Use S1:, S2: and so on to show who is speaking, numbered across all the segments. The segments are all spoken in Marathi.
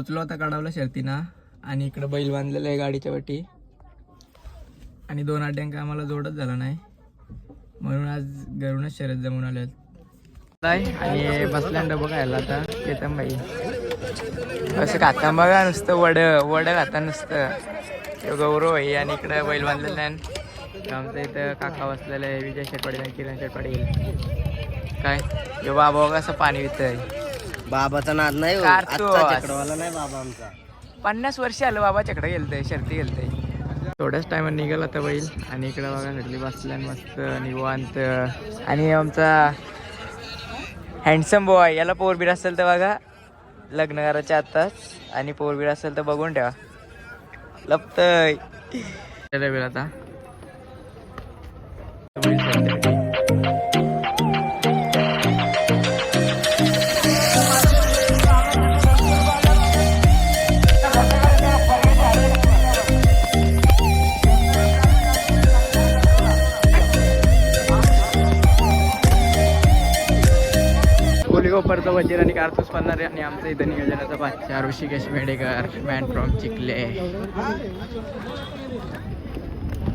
S1: पोचलो आता कडावला शर्तीना आणि इकडे बैल बांधलेला आहे गाडीच्या वाटी आणि 2 अड्ड्यांका आम्हाला जोडच झाला नाही म्हणून आज घरूनच शर्यत जमून आले आणि बसल्यान डबं खायला आता केतन बाई असं खाता बघा नुसतं वड खाता नुसतं गौरव आहे आणि इकडं बैल बांधलेलं आहे आमचं इथं काका बसलेलं आहे विजय शेटपाडील आणि किरण शेटपाडील काय यो बाबा कसं पाणी पितंय
S2: बाबाचा नाद नाही हो. आजचा चक्रवाला नाही बाबा आमचा
S1: 50 वर्ष आलं बाबा चकडं गेलतंय शर्ती गेलतंय थोड्याच टायमात निघाला आता बैल आणि इकडं बघा सगळी बसल्या मस्त निवांत आणि आमचा हँडसम बॉय याला पोरबीर असेल तर बघा लग्न करायच्या आताच आणि पोरबीर असेल तर बघून ठेवा लपतय आता परतो वजीर आणि कारतूस पडणारे आणि आमचं इथं नियोजनाचा बादशाह ऋषिकेश मेडेकर मॅन फ्रॉम चिखले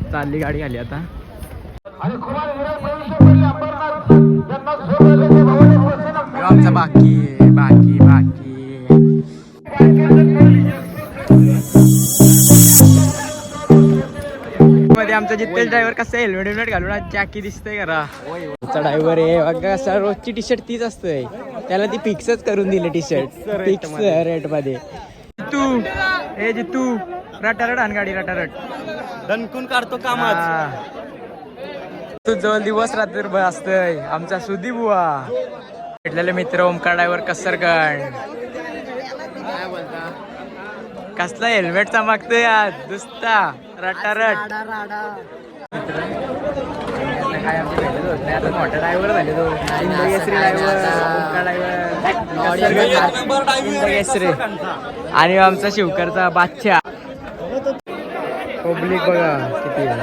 S1: चालली गाडी आली आता आमचा बाकी बाकी बाकी मध्ये आमचा जितेश ड्रायव्हर कसं हेल्मेट घालून आज जॅकी दिसतंय करा ड्रायव्हर आहे बघा कसा रोजची टी शर्ट तीच असतंय त्याला ती फिक्सच करून दिली टी शर्ट फिक्स रेट मध्ये जितू रटारट आण गाडी रटारट
S2: दणकून काढतो कामात
S1: तू जवळ दिवस रात्र असतंय आमचा सुधी बुवा भेटलेले मित्र ओमकार ड्रायव्हर कसरगण काय बोलता कसला हेल्मेट चमकतोय आज दुसता रटारट काय आमचे भेटत होत नाही आता मोठा ड्रायव्हर झाले तो इंद्रकेसरी ड्रायव्हर आणि आमचा शिवकरचा बादशाह पब्लिक बघा किती झाली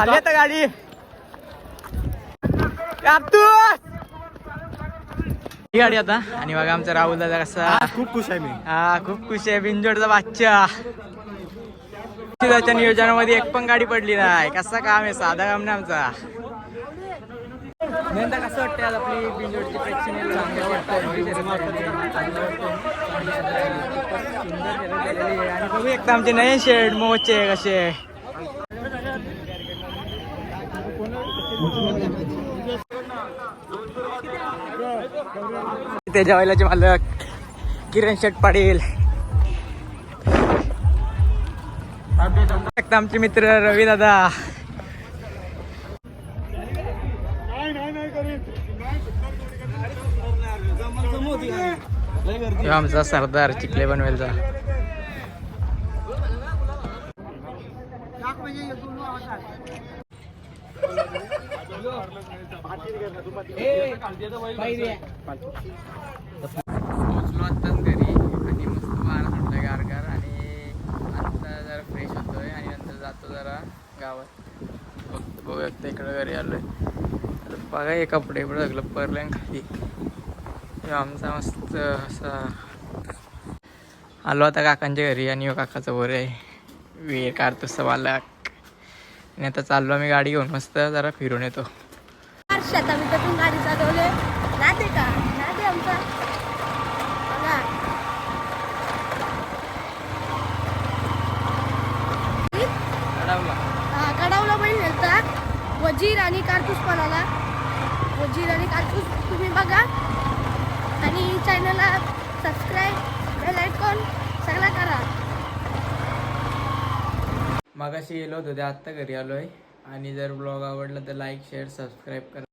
S1: आता गाडी ही गाडी आता आणि बघा आमचा राहुल दादा कसा
S2: खूप खुश आहे मी
S1: खूप खुश आहे बिंजोडचा बादशाह त्याच्या नियोजनामध्ये एक पण गाडी पडली नाही कसा काम आहे साधा काम नाही आमचा नेमका कसं वाटतं आज आपली बिंजोडची प्रेक्षणीय चांगलं आणि बघू एकदा आमचे नये शेड मोचे कसे त्याच्या वैलाचे मालक किरण शेट पाटील आमचे मित्र रवी दादा आमचा सरदार चिखले बनवेलचा पोचलो आत्ताच घरी आणि मस्त वारा सुटला गारगार आणि आता जरा फ्रेश होतोय आणि नंतर जातो जरा गावात बघूया इकडं घरी आलोय बघा हे कपडे एवढं सगळं परले खाली आमचा मस्त असा आलो आता काकांच्या घरी आणि काकाचं वर आहे वीर कारतूसचा बालक आणि आता चाललो आम्ही गाडी घेऊन मस्त जरा फिरून येतो
S3: शेतातून गाडी चालवले ना ते का ना ते आमचा कडावला बैल नेलता वजीर आणि कारतूस पण आला वजीर आणि कारतूस तुम्ही बघा आणि चॅनलला सबस्क्राईब बेल आयकॉन सगळं करा
S1: मगाशी गेलो होतो ते आत्ता घरी आलोय आणि जर ब्लॉग आवडला तर लाईक शेअर सबस्क्राईब करा